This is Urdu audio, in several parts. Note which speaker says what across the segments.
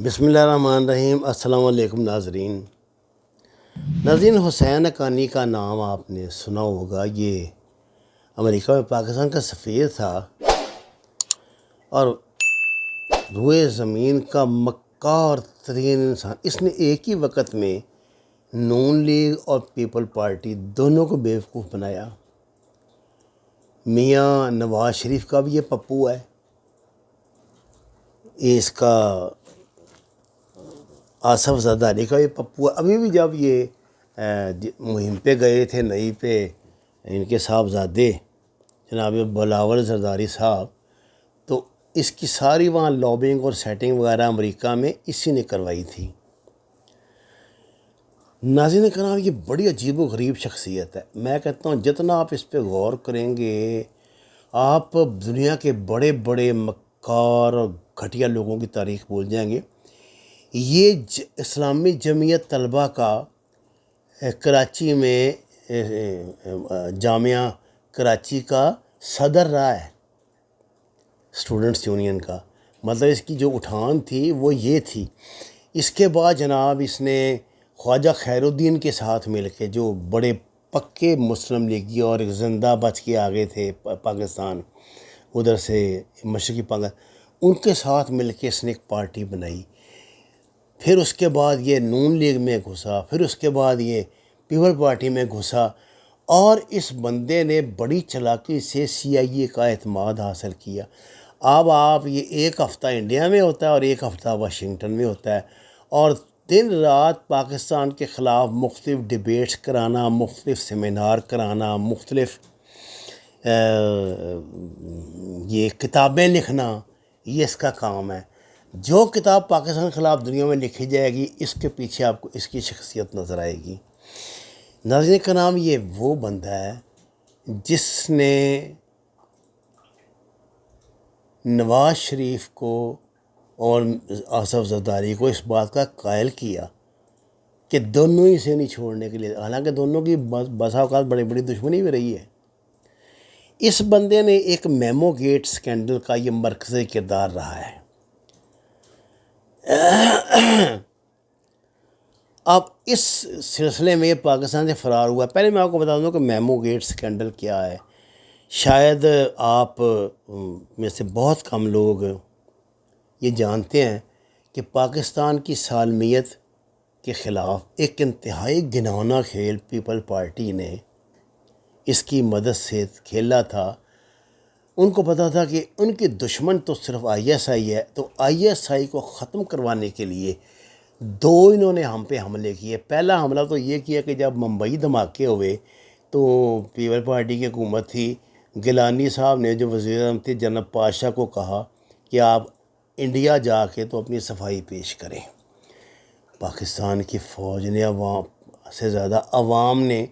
Speaker 1: بسم اللہ الرحمن الرحیم۔ السلام علیکم ناظرین۔ حسین حقانی کا نام آپ نے سنا ہوگا۔ یہ امریکہ میں پاکستان کا سفیر تھا اور روئے زمین کا مکار ترین انسان۔ اس نے ایک ہی وقت میں نون لیگ اور پیپل پارٹی دونوں کو بیوقوف بنایا۔ میاں نواز شریف کا بھی یہ پپو ہے، اس کا آصف زرداری کا یہ پپو ہے۔ ابھی بھی جب یہ مہم پہ گئے تھے نئی پہ، ان کے صاحبزادے جناب بلاول زرداری صاحب، تو اس کی ساری وہاں لابنگ اور سیٹنگ وغیرہ امریکہ میں اسی نے کروائی تھی۔ ناظرین کرام، یہ بڑی عجیب و غریب شخصیت ہے۔ میں کہتا ہوں جتنا آپ اس پہ غور کریں گے، آپ دنیا کے بڑے بڑے مکار اور گھٹیا لوگوں کی تاریخ بھول جائیں گے۔ یہ اسلامی جمعیت طلبہ کا کراچی میں جامعہ کراچی کا صدر رہا ہے، اسٹوڈنٹس یونین کا۔ مطلب اس کی جو اٹھان تھی وہ یہ تھی۔ اس کے بعد جناب اس نے خواجہ خیر الدین کے ساتھ مل کے، جو بڑے پکے مسلم لیگی اور ایک زندہ بچ کے آگے تھے پاکستان، ادھر سے مشرقی پاکستان، ان کے ساتھ مل کے اس نے ایک پارٹی بنائی۔ پھر اس کے بعد یہ نون لیگ میں گھسا، پھر اس کے بعد یہ پیپل پارٹی میں گھسا، اور اس بندے نے بڑی چلاکی سے CIA کا اعتماد حاصل کیا۔ اب آپ یہ ایک ہفتہ انڈیا میں ہوتا ہے اور ایک ہفتہ واشنگٹن میں ہوتا ہے، اور دن رات پاکستان کے خلاف مختلف ڈیبیٹس کرانا، مختلف سیمینار کرانا، مختلف یہ کتابیں لکھنا، یہ اس کا کام ہے۔ جو کتاب پاکستان کے خلاف دنیا میں لکھی جائے گی، اس کے پیچھے آپ کو اس کی شخصیت نظر آئے گی۔ ناظرین کا نام، یہ وہ بندہ ہے جس نے نواز شریف کو اور آصف زرداری کو اس بات کا قائل کیا کہ دونوں ہی سے نہیں چھوڑنے کے لیے، حالانکہ دونوں کی بسا اوقات بڑی بڑی دشمنی بھی رہی ہے۔ اس بندے نے ایک میمو گیٹ سکینڈل کا یہ مرکزی کردار رہا ہے۔ اب اس سلسلے میں یہ پاکستان سے فرار ہوا۔ پہلے میں آپ کو بتا دوں کہ میمو گیٹ سکینڈل کیا ہے۔ شاید آپ میں سے بہت کم لوگ یہ جانتے ہیں کہ پاکستان کی سالمیت کے خلاف ایک انتہائی گھناؤنا کھیل پیپل پارٹی نے اس کی مدد سے کھیلا تھا۔ ان کو پتہ تھا کہ ان کی دشمن تو صرف ISI ہے، تو ISI کو ختم کروانے کے لیے دو انہوں نے ہم پہ حملے کیے۔ پہلا حملہ تو یہ کیا کہ جب ممبئی دھماکے ہوئے تو پیپل پارٹی کی حکومت تھی، گیلانی صاحب نے جو وزیر اعظم تھے جناب پاشا کو کہا کہ آپ انڈیا جا کے تو اپنی صفائی پیش کریں۔ پاکستان کی فوج نے، عوام سے زیادہ عوام نے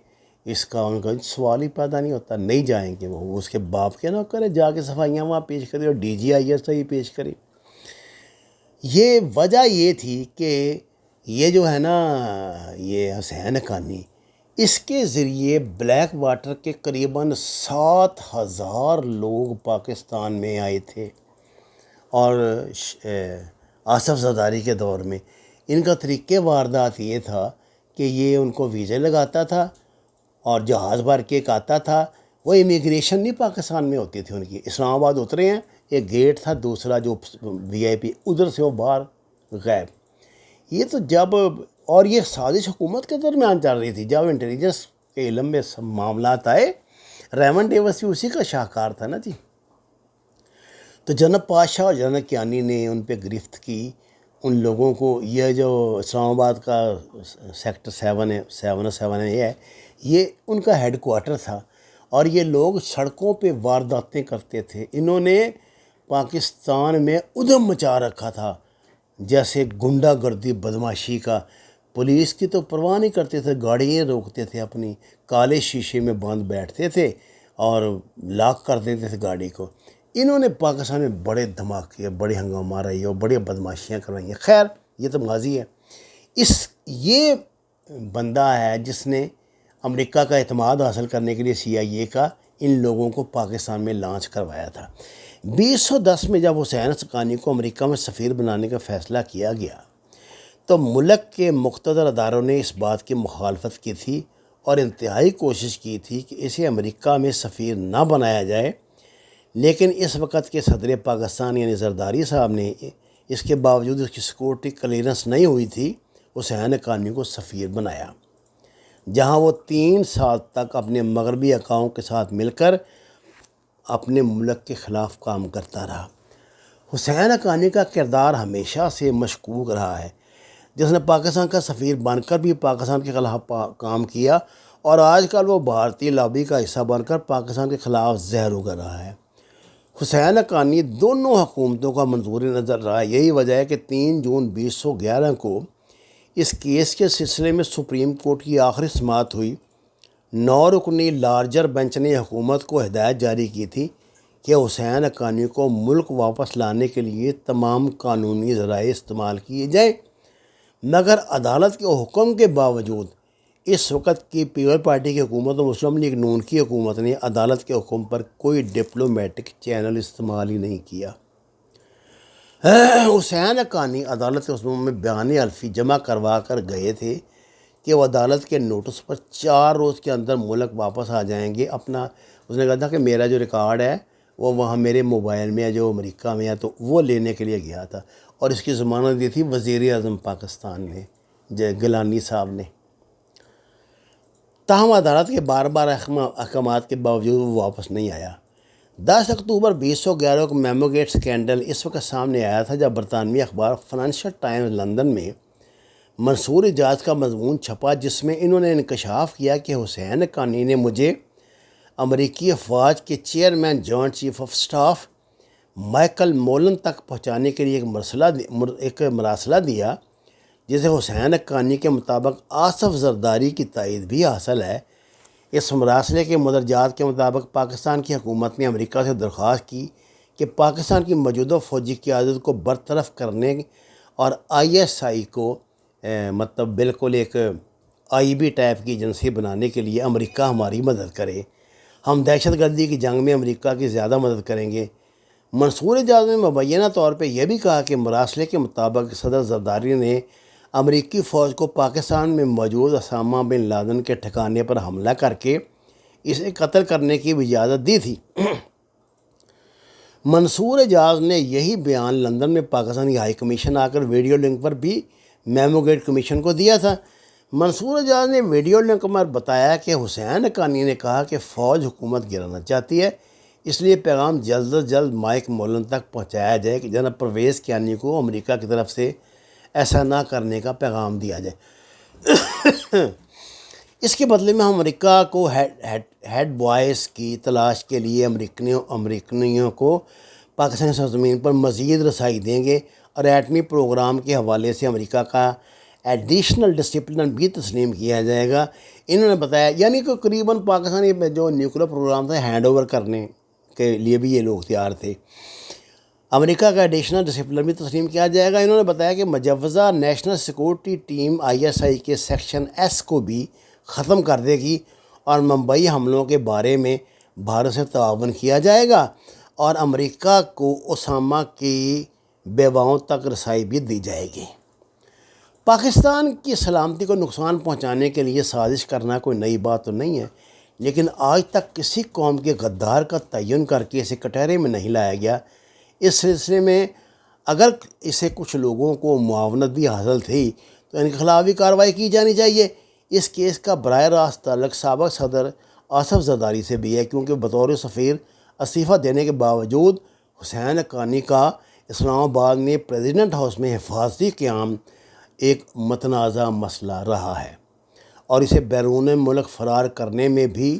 Speaker 1: اس کا، ان کا سوال ہی پیدا نہیں ہوتا، نہیں جائیں گے۔ وہ اس کے باپ کے نہ کرے، جا کے صفائیاں وہاں پیش کرے اور DGISI پیش کرے۔ یہ وجہ یہ تھی کہ یہ جو ہے نا، یہ حسین حقانی، اس کے ذریعے بلیک واٹر کے قریباً 7,000 لوگ پاکستان میں آئے تھے، اور آصف زرداری کے دور میں ان کا طریقہ واردات یہ تھا کہ یہ ان کو ویزے لگاتا تھا اور جہاز بھر کے ایک آتا تھا۔ وہ امیگریشن نہیں پاکستان میں ہوتی تھی ان کی، اسلام آباد اترے ہیں، ایک گیٹ تھا دوسرا جو VIP، ادھر سے وہ باہر غائب۔ یہ تو جب، اور یہ سازش حکومت کے درمیان چل رہی تھی، جب انٹیلیجنس کے علم میں معاملات آئے، ریمن ڈیوس بھی اسی کا شاہکار تھا نا جی۔ تو جناب پاشا اور جنرل کیانی نے ان پہ گرفت کی، ان لوگوں کو۔ یہ جو اسلام آباد کا سیکٹر 7 ہے، 707 ہے، یہ ہے، یہ ان کا ہیڈ کوارٹر تھا، اور یہ لوگ سڑکوں پہ وارداتیں کرتے تھے۔ انہوں نے پاکستان میں ادھم مچا رکھا تھا، جیسے گنڈا گردی بدماشی کا۔ پولیس کی تو پرواہ نہیں کرتے تھے، گاڑیاں روکتے تھے اپنی، کالے شیشے میں بند بیٹھتے تھے اور لاک کر دیتے تھے گاڑی کو۔ انہوں نے پاکستان میں بڑے دھماکے، بڑے ہنگامہ رہی اور بڑی بدماشیاں کروائی ہیں۔ خیر، یہ تو ماضی ہے۔ یہ بندہ ہے جس نے امریکہ کا اعتماد حاصل کرنے کے لیے CIA کا ان لوگوں کو پاکستان میں لانچ کروایا تھا۔ 2010 میں جب حسین حقانی کو امریکہ میں سفیر بنانے کا فیصلہ کیا گیا تو ملک کے مقتدر اداروں نے اس بات کی مخالفت کی تھی اور انتہائی کوشش کی تھی کہ اسے امریکہ میں سفیر نہ بنایا جائے، لیکن اس وقت کے صدر پاکستان یعنی زرداری صاحب نے اس کے باوجود اس کی سیکورٹی کلیئرنس نہیں ہوئی تھی، حسین حقانی کو سفیر بنایا، جہاں وہ 3 سال تک اپنے مغربی آقاؤں کے ساتھ مل کر اپنے ملک کے خلاف کام کرتا رہا۔ حسین حقانی کا کردار ہمیشہ سے مشکوک رہا ہے، جس نے پاکستان کا سفیر بن کر بھی پاکستان کے خلاف کام کیا اور آج کل وہ بھارتی لابی کا حصہ بن کر پاکستان کے خلاف زہر اگل رہا ہے۔ حسین حقانی دونوں حکومتوں کا منظور نظر رہا ہے۔ یہی وجہ ہے کہ 3 جون 2011 کو اس کیس کے سلسلے میں سپریم کورٹ کی آخری سماعت ہوئی۔ 9 رکنی لارجر بینچ نے حکومت کو ہدایت جاری کی تھی کہ حسین حقانی کو ملک واپس لانے کے لیے تمام قانونی ذرائع استعمال کیے جائیں، مگر عدالت کے حکم کے باوجود اس وقت کی پیپل پارٹی کی حکومت اور مسلم لیگ نون کی حکومت نے عدالت کے حکم پر کوئی ڈپلومیٹک چینل استعمال ہی نہیں کیا۔ حسین حقانی عدالت کے حکم میں بیان حلفی جمع کروا کر گئے تھے کہ وہ عدالت کے نوٹس پر 4 روز کے اندر ملک واپس آ جائیں گے۔ اس نے کہا تھا کہ میرا جو ریکارڈ ہے وہ وہاں میرے موبائل میں ہے جو امریکہ میں ہے، تو وہ لینے کے لیے گیا تھا، اور اس کی ضمانت دی تھی وزیر اعظم پاکستان نے گیلانی صاحب نے۔ تاہم عدالت کے بار بار احکامات کے باوجود وہ واپس نہیں آیا۔ 10 اکتوبر 2011 کو میمو گیٹ سکینڈل اس وقت سامنے آیا تھا جب برطانوی اخبار فائنینشل ٹائمز لندن میں منصور اجاز کا مضمون چھپا، جس میں انہوں نے انکشاف کیا کہ حسین حقانی نے مجھے امریکی افواج کے chairman joint chief of staff Michael Mullen تک پہنچانے کے لیے ایک مراسلہ دیا، جسے حسین حقانی کے مطابق آصف زرداری کی تائید بھی حاصل ہے۔ اس مراسلے کے مدرجات کے مطابق پاکستان کی حکومت نے امریکہ سے درخواست کی کہ پاکستان کی موجودہ فوجی قیادت کو برطرف کرنے اور ISI کو بالکل ایک IB ٹائپ کی ایجنسی بنانے کے لیے امریکہ ہماری مدد کرے۔ ہم دہشت گردی کی جنگ میں امریکہ کی زیادہ مدد کریں گے۔ منصور اجاز نے مبینہ طور پہ یہ بھی کہا کہ مراسلے کے مطابق صدر زرداری نے امریکی فوج کو پاکستان میں موجود اسامہ بن لادن کے ٹھکانے پر حملہ کر کے اسے قتل کرنے کی بھی اجازت دی تھی۔ منصور اجاز نے یہی بیان لندن میں پاکستان کی ہائی کمیشن آ کر ویڈیو لنک پر بھی میمو گیٹ کمیشن کو دیا تھا۔ منصور اجاز نے ویڈیو لنک میں بتایا کہ حسین حقانی نے کہا کہ فوج حکومت گرانا چاہتی ہے، اس لیے پیغام جلد از جلد مائک مولن تک پہنچایا جائے کہ جناب پرویز کیانی کو امریکہ کی طرف سے ایسا نہ کرنے کا پیغام دیا جائے۔ اس کے بدلے میں ہم امریکہ کو ہیڈ بوائز کی تلاش کے لیے امریکنیوں کو پاکستانی سرزمین پر مزید رسائی دیں گے اور ایٹمی پروگرام کے حوالے سے امریکہ کا ایڈیشنل ڈسپلن بھی تسلیم کیا جائے گا۔ انہوں نے بتایا، یعنی کہ قریباً پاکستانی جو نیوکلیر پروگرام تھا ہینڈ اوور کرنے کے لیے بھی یہ لوگ تیار تھے۔ امریکہ کا ایڈیشنل ڈسپلن بھی تسلیم کیا جائے گا۔ انہوں نے بتایا کہ مجوزہ نیشنل سیکورٹی ٹیم ISI کے سیکشن S کو بھی ختم کر دے گی اور ممبئی حملوں کے بارے میں بھارت سے تعاون کیا جائے گا اور امریکہ کو اسامہ کی بیواؤں تک رسائی بھی دی جائے گی۔ پاکستان کی سلامتی کو نقصان پہنچانے کے لیے سازش کرنا کوئی نئی بات تو نہیں ہے، لیکن آج تک کسی قوم کے غدار کا تعین کر کے اسے کٹہرے میں نہیں لایا گیا۔ اس سلسلے میں اگر اسے کچھ لوگوں کو معاونت بھی حاصل تھی تو ان کے خلاف بھی کارروائی کی جانی چاہیے۔ اس کیس کا براہ راست تعلق سابق صدر آصف زرداری سے بھی ہے، کیونکہ بطور سفیر استعفیٰ دینے کے باوجود حسین حقانی کا اسلام آباد میں پریزیڈنٹ ہاؤس میں حفاظتی قیام ایک متنازع مسئلہ رہا ہے، اور اسے بیرون ملک فرار کرنے میں بھی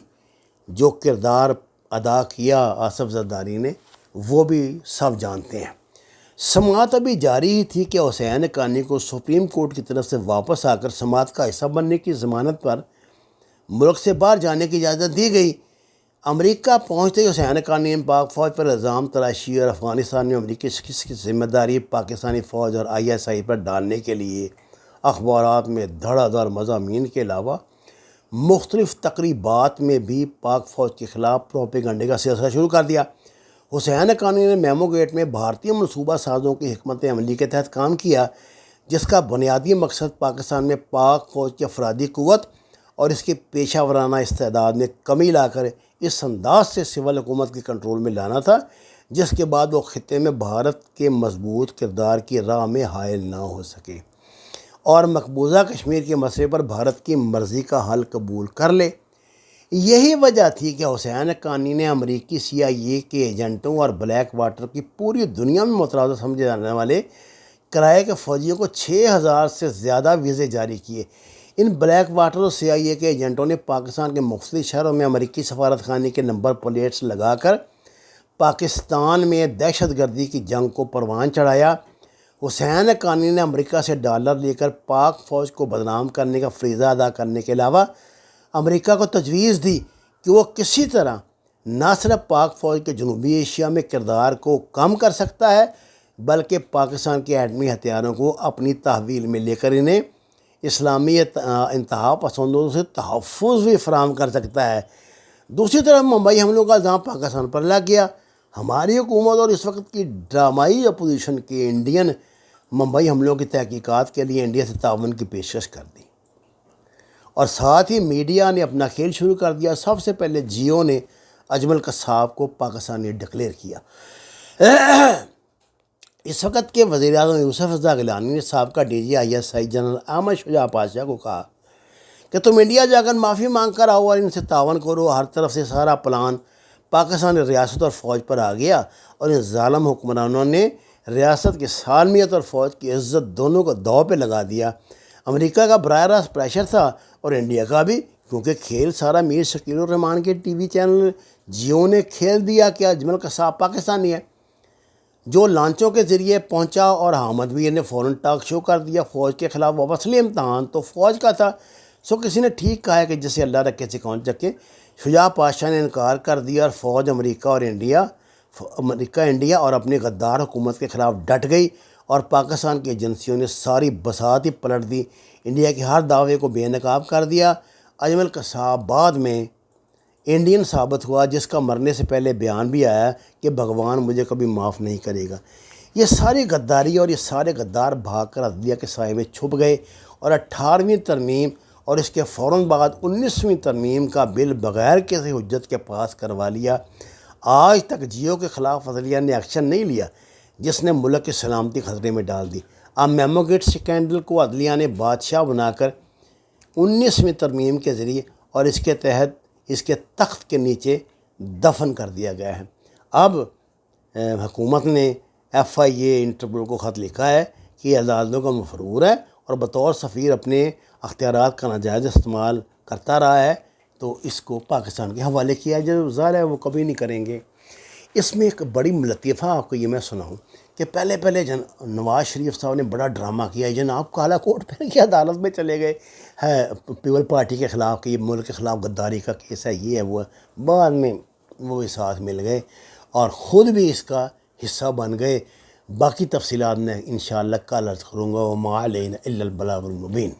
Speaker 1: جو کردار ادا کیا آصف زرداری نے وہ بھی سب جانتے ہیں۔ سماعت ابھی جاری ہی تھی کہ حسین حقانی کو سپریم کورٹ کی طرف سے واپس آ کر سماعت کا حصہ بننے کی ضمانت پر ملک سے باہر جانے کی اجازت دی گئی۔ امریکہ پہنچتے ہی حسین حقانی نے پاک فوج پر الزام تراشی اور افغانستان میں امریکی کی ذمہ داری پاکستانی فوج اور ISI پر ڈالنے کے لیے اخبارات میں دھڑا دھڑ مضامین کے علاوہ مختلف تقریبات میں بھی پاک فوج کے خلاف پروپیگنڈے کا سلسلہ شروع کر دیا۔ حسین حقانی نے میمو گیٹ میں بھارتی منصوبہ سازوں کی حکمت عملی کے تحت کام کیا، جس کا بنیادی مقصد پاکستان میں پاک فوج کی افرادی قوت اور اس کی پیشہ ورانہ استعداد میں کمی لا کر اس انداز سے سول حکومت کے کنٹرول میں لانا تھا جس کے بعد وہ خطے میں بھارت کے مضبوط کردار کی راہ میں حائل نہ ہو سکے اور مقبوضہ کشمیر کے مسئلے پر بھارت کی مرضی کا حل قبول کر لے۔ یہی وجہ تھی کہ حسین حقانی نے امریکی CIA کے ایجنٹوں اور بلیک واٹر کی پوری دنیا میں مترادف سمجھے جانے والے کرائے کے فوجیوں کو 6,000 سے زیادہ ویزے جاری کیے۔ ان بلیک واٹر اور CIA کے ایجنٹوں نے پاکستان کے مختلف شہروں میں امریکی سفارت خانے کے نمبر پلیٹس لگا کر پاکستان میں دہشت گردی کی جنگ کو پروان چڑھایا۔ حسین حقانی نے امریکہ سے ڈالر لے کر پاک فوج کو بدنام کرنے کا فریضہ ادا کرنے کے علاوہ امریکہ کو تجویز دی کہ وہ کسی طرح نہ صرف پاک فوج کے جنوبی ایشیا میں کردار کو کم کر سکتا ہے بلکہ پاکستان کے ایٹمی ہتھیاروں کو اپنی تحویل میں لے کر انہیں اسلامی انتہا پسندوں سے تحفظ بھی فراہم کر سکتا ہے۔ دوسری طرف ممبئی حملوں کا الزام پاکستان پر لگ گیا۔ ہماری حکومت اور اس وقت کی ڈرامائی اپوزیشن کے انڈین ممبئی حملوں کی تحقیقات کے لیے انڈیا سے تعاون کی پیشکش کر دی اور ساتھ ہی میڈیا نے اپنا کھیل شروع کر دیا۔ سب سے پہلے جیو نے اجمل قصاب کو پاکستانی ڈکلیئر کیا۔ اس وقت کے وزیر اعظم یوسف رضا گیلانی نے سابقہ DGISI جنرل احمد شجاع پاشا کو کہا کہ تم انڈیا جا کر معافی مانگ کر آؤ اور ان سے تعاون کرو۔ ہر طرف سے سارا پلان پاکستانی ریاست اور فوج پر آ گیا اور ان ظالم حکمرانوں نے ریاست کی سالمیت اور فوج کی عزت دونوں کو داؤ پہ لگا دیا۔ امریکہ کا براہ راست پریشر تھا اور انڈیا کا بھی، کیونکہ کھیل سارا میر شکیل الرحمان کے TV چینل جیو نے کھیل دیا کہ اجمل قصاب پاکستانی ہے، جو لانچوں کے ذریعے پہنچا اور حامد ویر نے فوراً ٹاک شو کر دیا۔ فوج کے خلاف وہ اصلی امتحان تو فوج کا تھا۔ کسی نے ٹھیک کہا ہے کہ جسے اللہ رکھے سے کون چکے۔ شجاع پاشا نے انکار کر دیا اور فوج امریکہ انڈیا اور اپنی غدار حکومت کے خلاف ڈٹ گئی اور پاکستان کی ایجنسیوں نے ساری بساط ہی پلٹ دی، انڈیا کے ہر دعوے کو بے نقاب کر دیا۔ اجمل قصاب بعد میں انڈین ثابت ہوا، جس کا مرنے سے پہلے بیان بھی آیا کہ بھگوان مجھے کبھی معاف نہیں کرے گا۔ یہ ساری غداری اور یہ سارے غدار بھاگ کر عدلیہ کے سائے میں چھپ گئے اور 18ویں ترمیم اور اس کے فوراً بعد 19ویں ترمیم کا بل بغیر کسی حجت کے پاس کروا لیا۔ آج تک جیو کے خلاف عدلیہ نے ایکشن نہیں لیا، جس نے ملک کی سلامتی خطرے میں ڈال دی۔ اب میمو گیٹ سکینڈل کو عدلیہ نے بادشاہ بنا کر 19ویں ترمیم کے ذریعے اور اس کے تحت اس کے تخت کے نیچے دفن کر دیا گیا ہے۔ اب حکومت نے FIA انٹرپول کو خط لکھا ہے کہ یہ عدالتوں کا مفرور ہے اور بطور سفیر اپنے اختیارات کا ناجائز استعمال کرتا رہا ہے، تو اس کو پاکستان کے حوالے کیا جو ظاہر ہے وہ کبھی نہیں کریں گے۔ اس میں ایک بڑی لطیفہ آپ کو یہ میں سناؤں کہ پہلے نواز شریف صاحب نے بڑا ڈرامہ کیا، جناب کالا کوٹ پہن کے عدالت میں چلے گئے ہے پیپل پارٹی کے خلاف کہ یہ ملک کے خلاف غداری کا کیس ہے، یہ ہے وہ ہے۔ بعد میں وہ بھی ساتھ مل گئے اور خود بھی اس کا حصہ بن گئے۔ باقی تفصیلات میں انشاءاللہ کل عرض کروں گا۔ وما علینا الا البلاغ المبین۔